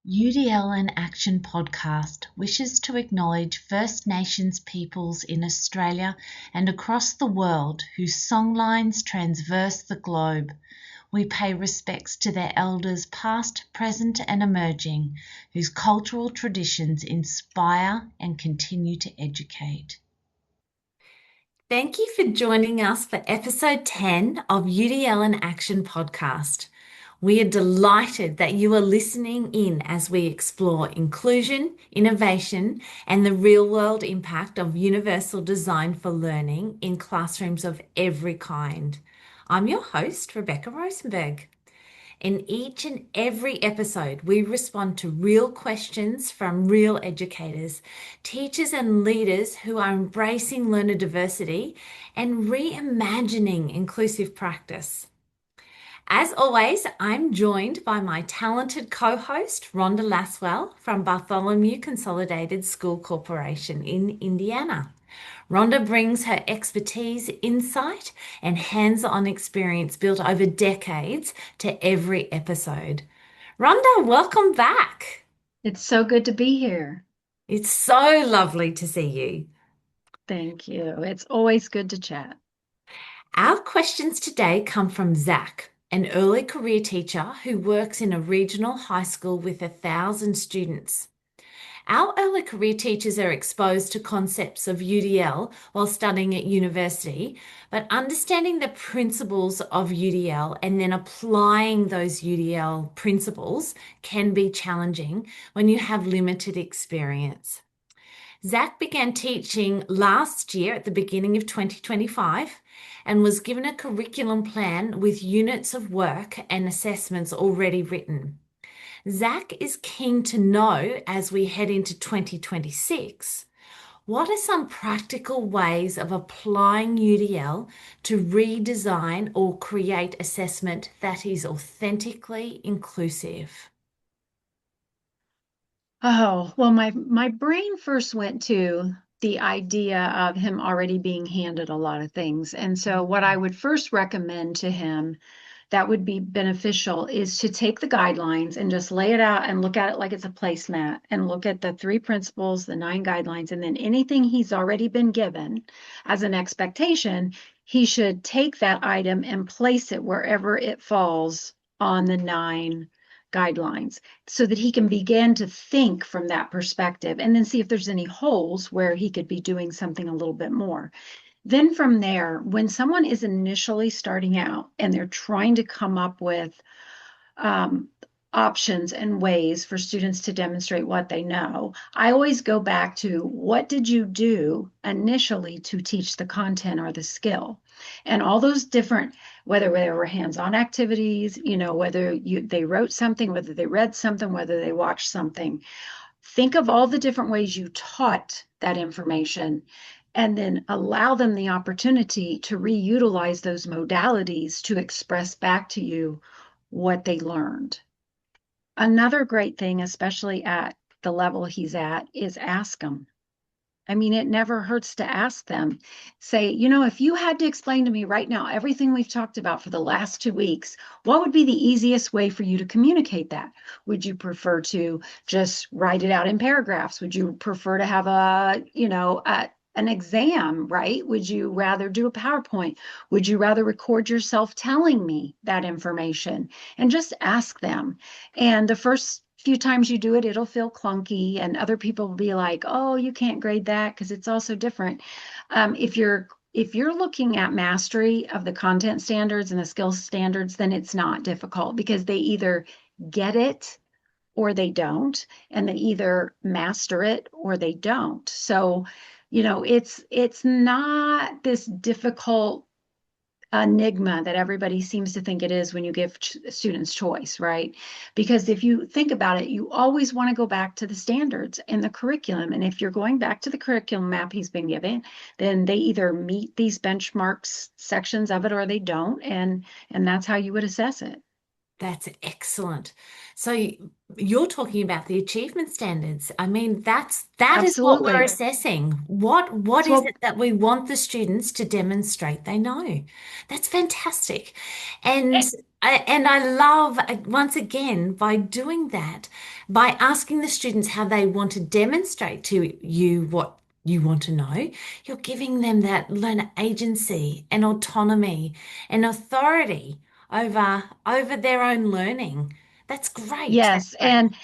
UDL in Action podcast wishes to acknowledge First Nations peoples in Australia and across the world whose songlines traverse the globe. We pay respects to their elders past, present and emerging, whose cultural traditions inspire and continue to educate. Thank you for joining us for episode 10 of UDL in Action podcast. We are delighted that you are listening in as we explore inclusion, innovation, and the real-world impact of universal design for learning in classrooms of every kind. I'm your host, Rebecca Rosenberg. In each and every episode, we respond to real questions from real educators, teachers and leaders who are embracing learner diversity and reimagining inclusive practice. As always, I'm joined by my talented co-host, Rhonda Laswell from Bartholomew Consolidated School Corporation in Indiana. Rhonda brings her expertise, insight, and hands-on experience built over decades to every episode. Rhonda, welcome back. It's so good to be here. It's so lovely to see you. Thank you. It's always good to chat. Our questions today come from Zach, an early career teacher who works in a regional high school with 1,000 students. Our early career teachers are exposed to concepts of UDL while studying at university, but understanding the principles of UDL and then applying those UDL principles can be challenging when you have limited experience. Zach began teaching last year at the beginning of 2025 and was given a curriculum plan with units of work and assessments already written. Zach is keen to know, as we head into 2026, what are some practical ways of applying UDL to redesign or create assessment that is authentically inclusive? Oh, well, my brain first went to the idea of him already being handed a lot of things. And so what I would first recommend to him that would be beneficial is to take the guidelines and just lay it out and look at it like it's a placemat and look at the 3 principles, the 9 guidelines, and then anything he's already been given as an expectation, he should take that item and place it wherever it falls on the 9 guidelines so that he can begin to think from that perspective and then see if there's any holes where he could be doing something a little bit more. Then from there, when someone is initially starting out and they're trying to come up with options and ways for students to demonstrate what they know, I always go back to what did you do initially to teach the content or the skill? And all those different, whether they were hands-on activities, whether they wrote something, whether they read something, whether they watched something, think of all the different ways you taught that information and then allow them the opportunity to reutilize those modalities to express back to you what they learned. Another great thing, especially at the level he's at, is ask them. I mean, it never hurts to ask them. Say, if you had to explain to me right now everything we've talked about for the last 2 weeks, what would be the easiest way for you to communicate that? Would you prefer to just write it out in paragraphs? Would you prefer to have an exam, right? Would you rather do a PowerPoint? Would you rather record yourself telling me that information? And just ask them. And the first few times you do it, it'll feel clunky, and other people will be like, oh, you can't grade that because it's also different. If you're looking at mastery of the content standards and the skills standards, then it's not difficult because they either get it or they don't, and they either master it or they don't. So, it's not this difficult enigma that everybody seems to think it is when you give students choice, right? Because if you think about it, you always want to go back to the standards and the curriculum. And if you're going back to the curriculum map he's been given, then they either meet these benchmarks sections of it or they don't. And that's how you would assess it. That's excellent. So you're talking about the achievement standards. I mean, that is what we're Absolutely. assessing. What It's is what it that we want the students to demonstrate they know? That's fantastic. And I love once again by doing that, by asking the students how they want to demonstrate to you what you want to know, you're giving them that learner agency and autonomy and authority over their own learning. That's great. That's Yes, great. and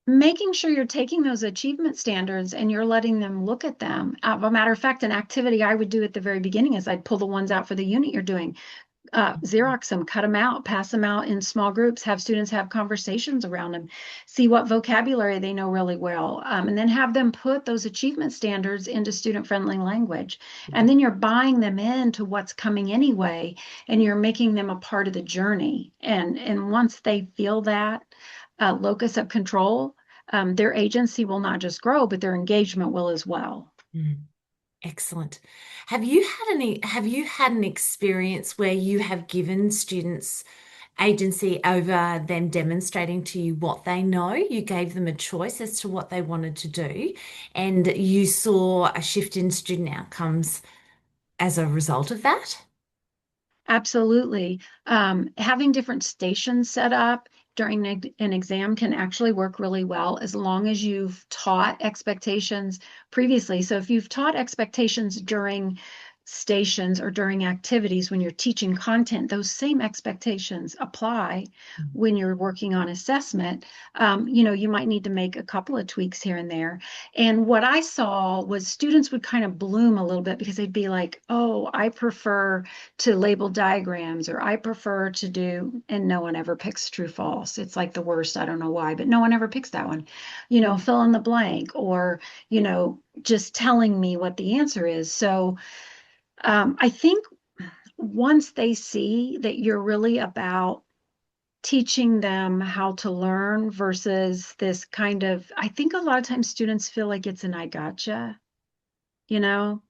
making sure you're taking those achievement standards and you're letting them look at them. Of a matter of fact, an activity I would do at the very beginning is I'd pull the ones out for the unit you're doing. Xerox them, cut them out, pass them out in small groups, have students have conversations around them, see what vocabulary they know really well, and then have them put those achievement standards into student-friendly language. And then you're buying them into what's coming anyway, and you're making them a part of the journey. And once they feel that locus of control, their agency will not just grow, but their engagement will as well. Mm, excellent. Have you had an experience where you have given students agency over them demonstrating to you what they know? You gave them a choice as to what they wanted to do, and you saw a shift in student outcomes as a result of that? Absolutely. Having different stations set up during an exam can actually work really well as long as you've taught expectations previously. So if you've taught expectations during stations or during activities when you're teaching content, those same expectations apply when you're working on assessment. You might need to make a couple of tweaks here and there. And what I saw was students would kind of bloom a little bit because they'd be like, oh, I prefer to label diagrams, or I prefer to do, and no one ever picks true false. It's like the worst. I don't know why, but no one ever picks that one. Fill in the blank, or, just telling me what the answer is. So I think once they see that you're really about teaching them how to learn versus this kind of, I think a lot of times students feel like it's an I gotcha, you know?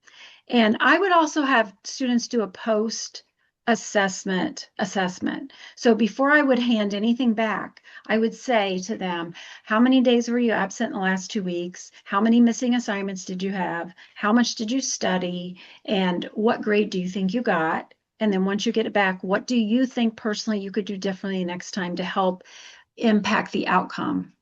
And I would also have students do a post assessment. So before I would hand anything back, I would say to them, how many days were you absent in the last 2 weeks? How many missing assignments did you have? How much did you study? And what grade do you think you got? And then once you get it back, what do you think personally you could do differently next time to help impact the outcome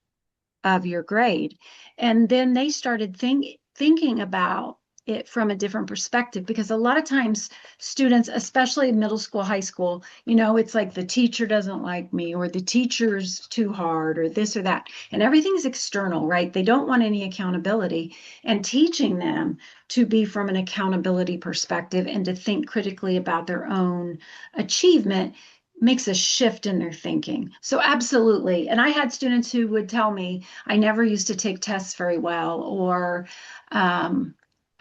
of your grade? And then they started thinking about it from a different perspective, because a lot of times students, especially middle school, high school, it's like the teacher doesn't like me, or the teacher's too hard, or this or that, and everything's external, right? They don't want any accountability. And teaching them to be from an accountability perspective and to think critically about their own achievement makes a shift in their thinking. So absolutely. And I had students who would tell me, I never used to take tests very well, or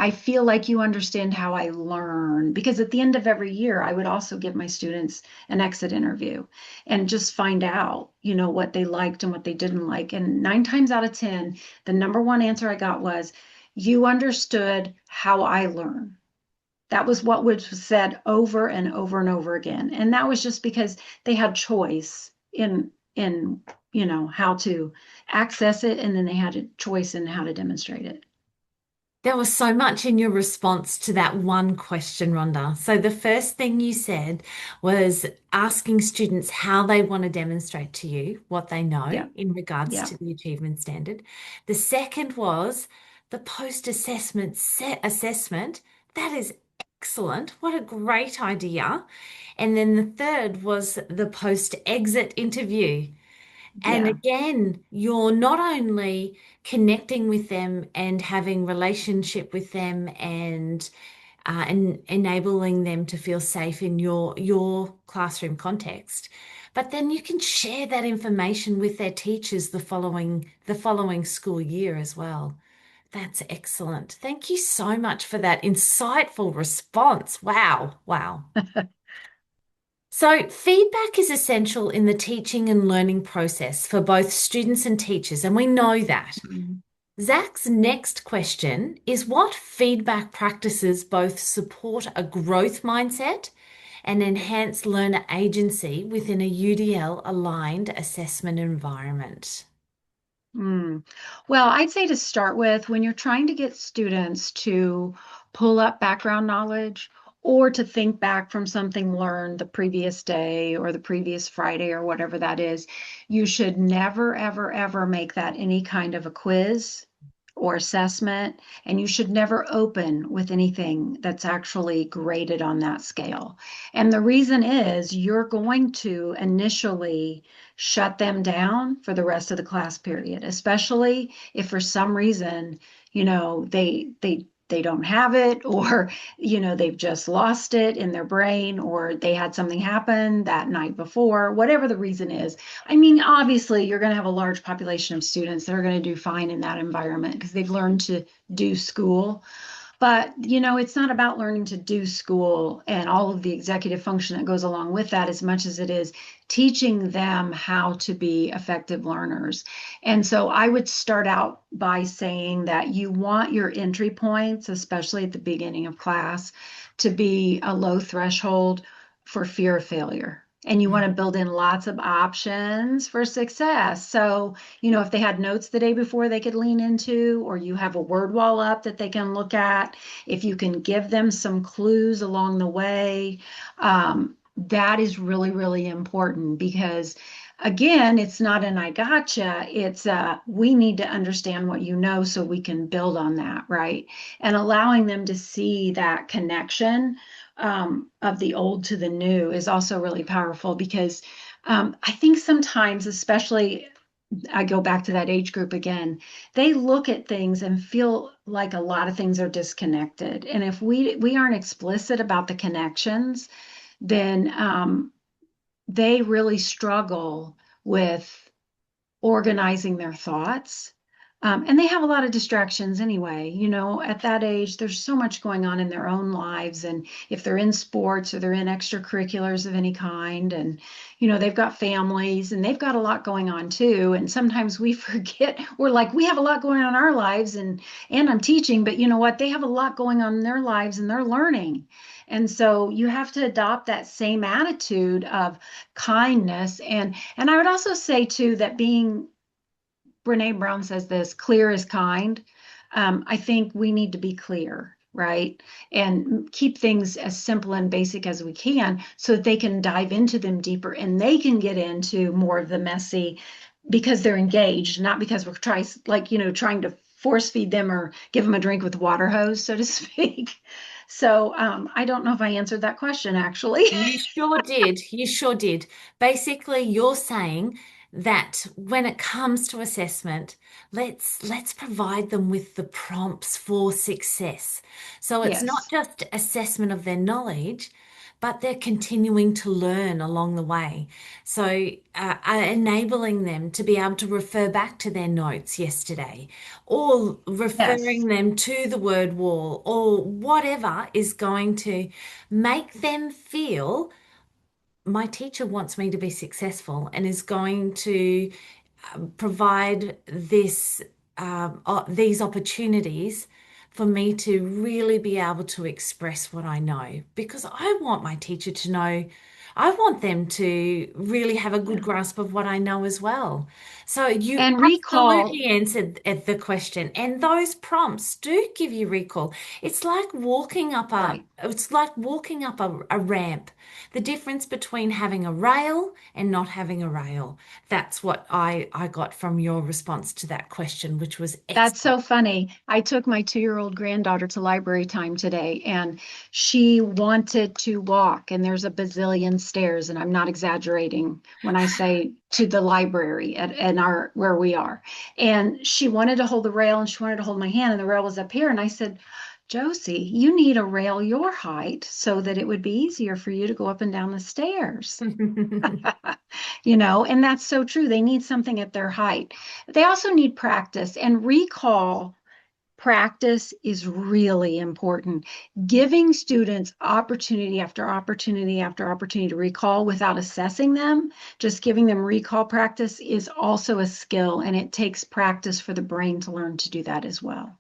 I feel like you understand how I learn. Because at the end of every year, I would also give my students an exit interview and just find out, what they liked and what they didn't like. And 9 times out of 10, the number one answer I got was, you understood how I learn. That was what was said over and over and over again. And that was just because they had choice in how to access it, and then they had a choice in how to demonstrate it. There was so much in your response to that one question, Rhonda. So the first thing you said was asking students how they want to demonstrate to you what they know Yeah. in regards Yeah. to the achievement standard. The second was the post-assessment assessment. That is excellent. What a great idea. And then the third was the post-exit interview. And Yeah. again, you're not only connecting with them and having relationship with them and enabling them to feel safe in your classroom context, but then you can share that information with their teachers the following school year as well. That's excellent. Thank you so much for that insightful response. Wow, wow. So, feedback is essential in the teaching and learning process for both students and teachers, and we know that. Mhm. Zach's next question is, what feedback practices both support a growth mindset and enhance learner agency within a UDL aligned assessment environment? Mm. Well, I'd say to start with, when you're trying to get students to pull up background knowledge or to think back from something learned the previous day or the previous Friday or whatever that is, you should never, ever, ever make that any kind of a quiz or assessment. And you should never open with anything that's actually graded on that scale. And the reason is you're going to initially shut them down for the rest of the class period, especially if for some reason, they don't have it, or they've just lost it in their brain, or they had something happen that night before, whatever the reason is. I mean, obviously you're going to have a large population of students that are going to do fine in that environment because they've learned to do school. But, it's not about learning to do school and all of the executive function that goes along with that as much as it is teaching them how to be effective learners. And so I would start out by saying that you want your entry points, especially at the beginning of class, to be a low threshold for fear of failure. And you want to build in lots of options for success. So, if they had notes the day before they could lean into, or you have a word wall up that they can look at, if you can give them some clues along the way, that is really, really important because, again, it's not an I gotcha. It's we need to understand what you know so we can build on that, right? And allowing them to see that connection of the old to the new is also really powerful because I think sometimes, especially, I go back to that age group again, they look at things and feel like a lot of things are disconnected. And if we aren't explicit about the connections, then they really struggle with organizing their thoughts. And they have a lot of distractions anyway. At that age, there's so much going on in their own lives. And if they're in sports or they're in extracurriculars of any kind, and, they've got families and they've got a lot going on too. And sometimes we forget, we're like, we have a lot going on in our lives and I'm teaching, but you know what? They have a lot going on in their lives and they're learning. And so you have to adopt that same attitude of kindness. And I would also say too that Brene Brown says this, clear is kind. I think we need to be clear, right? And keep things as simple and basic as we can so that they can dive into them deeper and they can get into more of the messy because they're engaged, not because we're trying to force feed them or give them a drink with a water hose, so to speak. So I don't know if I answered that question, actually. You sure did. You sure did. Basically, you're saying that when it comes to assessment, let's provide them with the prompts for success. So it's not Yes. just assessment of their knowledge, but they're continuing to learn along the way. So enabling them to be able to refer back to their notes yesterday, or Yes. referring them to the word wall, or whatever is going to make them feel my teacher wants me to be successful and is going to provide these opportunities for me to really be able to express what I know because I want my teacher to know. I want them to really have a good Yeah. grasp of what I know as well. So you And recall, absolutely answered the question, and those prompts do give you recall. right. It's like walking up a ramp. The difference between having a rail and not having a rail. That's what I got from your response to that question, which was That's excellent. so funny. I took my 2-year-old granddaughter to library time today, and she wanted to walk, and there's a bazillion stairs, and I'm not exaggerating when I say to the library at our where we are. And she wanted to hold the rail, and she wanted to hold my hand, and the rail was up here. And I said, Josie, you need a rail your height so that it would be easier for you to go up and down the stairs. And that's so true. They need something at their height. They also need practice and recall. Practice is really important. Giving students opportunity after opportunity after opportunity to recall without assessing them, just giving them recall practice is also a skill, and it takes practice for the brain to learn to do that as well.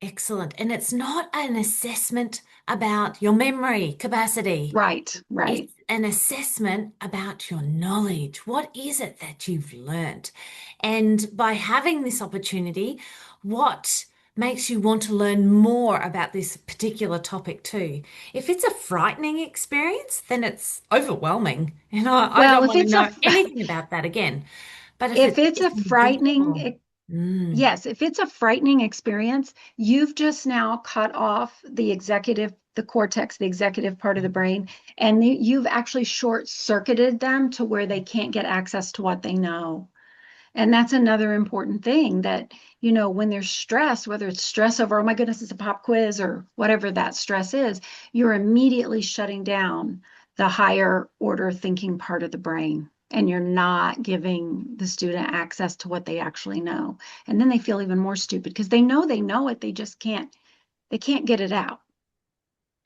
Excellent. And it's not an assessment about your memory capacity. Right, right. It's an assessment about your knowledge. What is it that you've learnt? And by having this opportunity, what makes you want to learn more about this particular topic too? If it's a frightening experience, then it's overwhelming. And I Well, don't if want to it's a know anything about that again. But if if it's it's a just frightening enjoyable, mm, Yes, if it's a frightening experience, you've just now cut off the cortex, the executive part of the brain, and you've actually short-circuited them to where they can't get access to what they know. And that's another important thing that, when there's stress, whether it's stress over, oh my goodness, it's a pop quiz or whatever that stress is, you're immediately shutting down the higher order thinking part of the brain. And you're not giving the student access to what they actually know. And then they feel even more stupid because they know it, they can't get it out.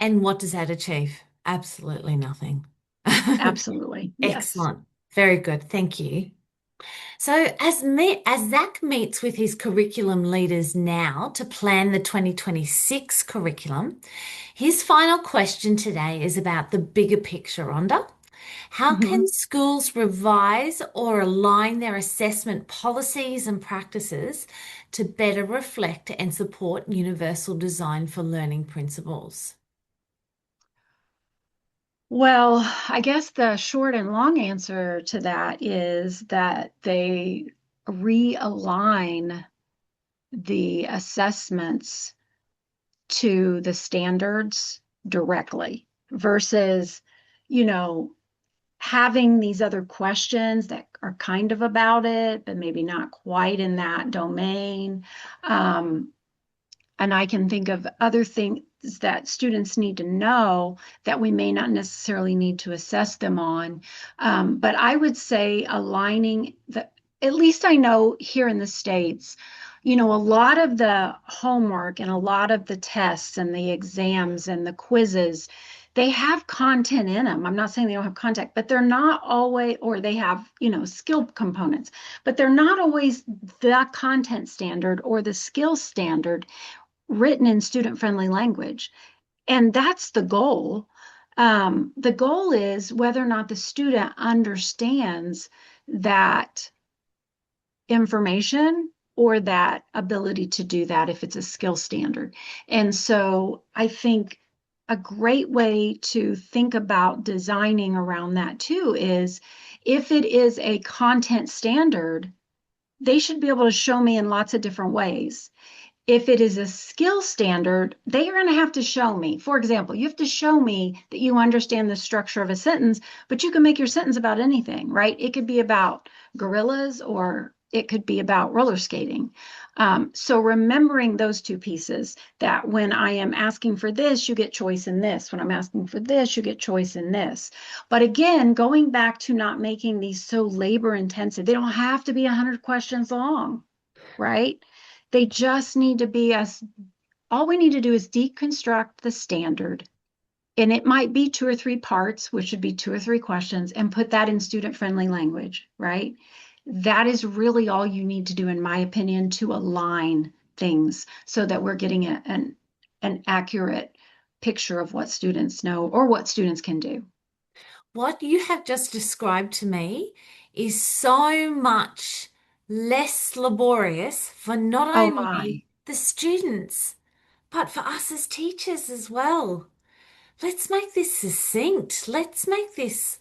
and what does that achieve? Absolutely nothing. Absolutely. Yes. Excellent. Very good. Thank you. So, as Zach meets with his curriculum leaders now to plan the 2026 curriculum, his final question today is about the bigger picture, Rhonda. How can Mhm. schools revise or align their assessment policies and practices to better reflect and support universal design for learning principles? Well, I guess the short and long answer to that is that they realign the assessments to the standards directly versus, you know, having these other questions that are kind of about it, but maybe not quite in that domain. Um, and I can think of other things that students need to know that we may not necessarily need to assess them on. But I would say aligning at least I know here in the States, a lot of the homework and a lot of the tests and the exams and the quizzes, they have content in them. I'm not saying they don't have content, but they're not always, or they have, skill components, but they're not always the content standard or the skill standard written in student-friendly language. And that's the goal. The goal is whether or not the student understands that information or that ability to do that if it's a skill standard. And so I think a great way to think about designing around that too is if it is a content standard, they should be able to show me in lots of different ways. If it is a skill standard, they are going to have to show me. For example, you have to show me that you understand the structure of a sentence, but you can make your sentence about anything, right? It could be about gorillas or it could be about roller skating. So remembering those two pieces, that when I am asking for this, you get choice in this. When I'm asking for this, you get choice in this. But again, going back to not making these so labor intensive, they don't have to be 100 questions long, right? They just need to be all we need to do is deconstruct the standard. And it might be 2 or 3 parts, which would be 2 or 3 questions, and put that in student-friendly language, right? That is really all you need to do, in my opinion, to align things so that we're getting an accurate picture of what students know or what students can do. What you have just described to me is so much less laborious for not Oh only my. the students, but for us as teachers as well. Let's make this succinct. Let's make this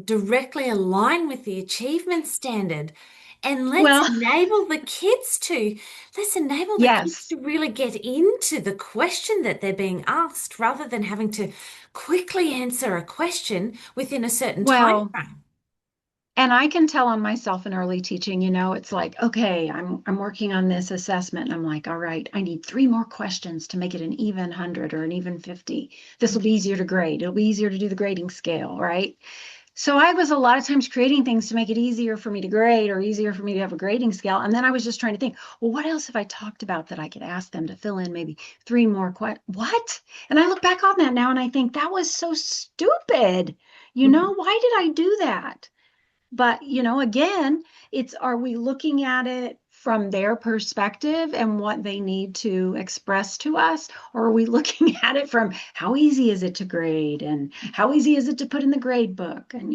directly align with the achievement standard. And let's Well, enable the kids to, let's enable the kids yes. to really get into the question that they're being asked rather than having to quickly answer a question within a certain time Well, frame. and I can tell on myself in early teaching, it's like, okay, I'm working on this assessment. And I'm like, all right, I need 3 more questions to make it an even 100 or an even 50. This will be easier to grade. It'll be easier to do the grading scale, right? So I was a lot of times creating things to make it easier for me to grade or easier for me to have a grading scale. And then I was just trying to think, well, what else have I talked about that I could ask them to fill in maybe 3 more questions? What? And I look back on that now and I think that was so stupid. Why did I do that? But, again, are we looking at it from their perspective and what they need to express to us? Or are we looking at it from how easy is it to grade and how easy is it to put in the grade book? And,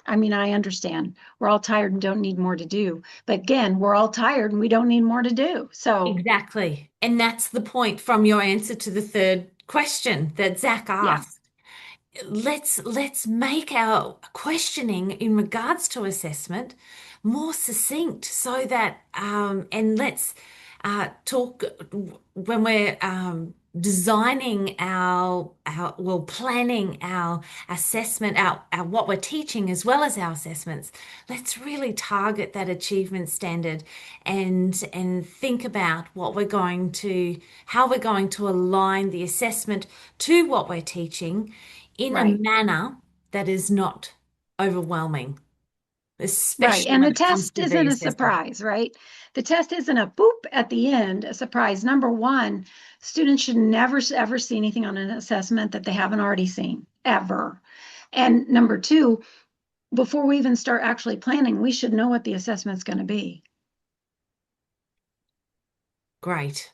I mean, I understand we're all tired and don't need more to do. But again, we're all tired and we don't need more to do. So, Exactly. And that's the point from your answer to the third question that Zach yeah, asked. Let's make our questioning in regards to assessment more succinct so that and let's talk when we're designing our planning our assessment, our what we're teaching as well as our assessments. Let's really target that achievement standard and think about how we're going to align the assessment to what we're teaching in a right. manner that is not overwhelming, Right. especially And when the it comes test to the isn't a assessment. surprise, right? The test isn't a boop at the end, a surprise. Number one, students should never ever see anything on an assessment that they haven't already seen, ever. And number two, before we even start actually planning, we should know what the assessment's going to be. Great.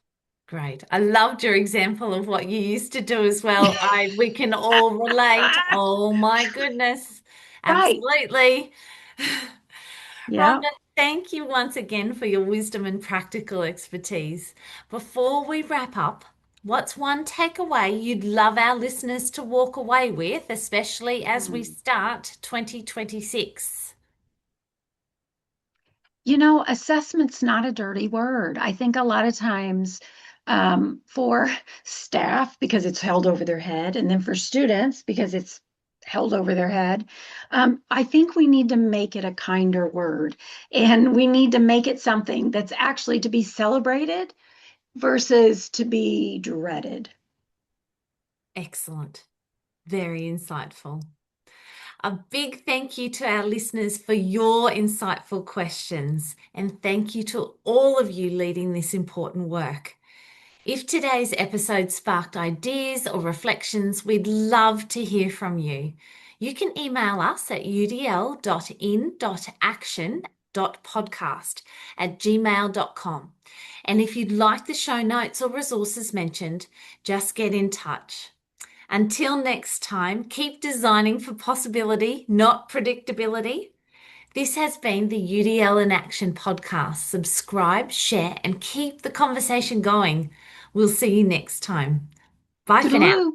Great. I loved your example of what you used to do as well. We can all relate. Oh my goodness. Right. Absolutely. Yeah. Rhonda, thank you once again for your wisdom and practical expertise. Before we wrap up, what's one takeaway you'd love our listeners to walk away with, especially as we start 2026? Assessment's not a dirty word. I think a lot of times for staff, because it's held over their head, and then for students, because it's held over their head, I think we need to make it a kinder word. And we need to make it something that's actually to be celebrated versus to be dreaded. Excellent. Very insightful. A big thank you to our listeners for your insightful questions, and thank you to all of you leading this important work. If today's episode sparked ideas or reflections, we'd love to hear from you. You can email us at udl.in.action.podcast@gmail.com. And if you'd like the show notes or resources mentioned, just get in touch. Until next time, keep designing for possibility, not predictability. This has been the UDL in Action podcast. Subscribe, share, and keep the conversation going. We'll see you next time. Bye for now. Toodaloo.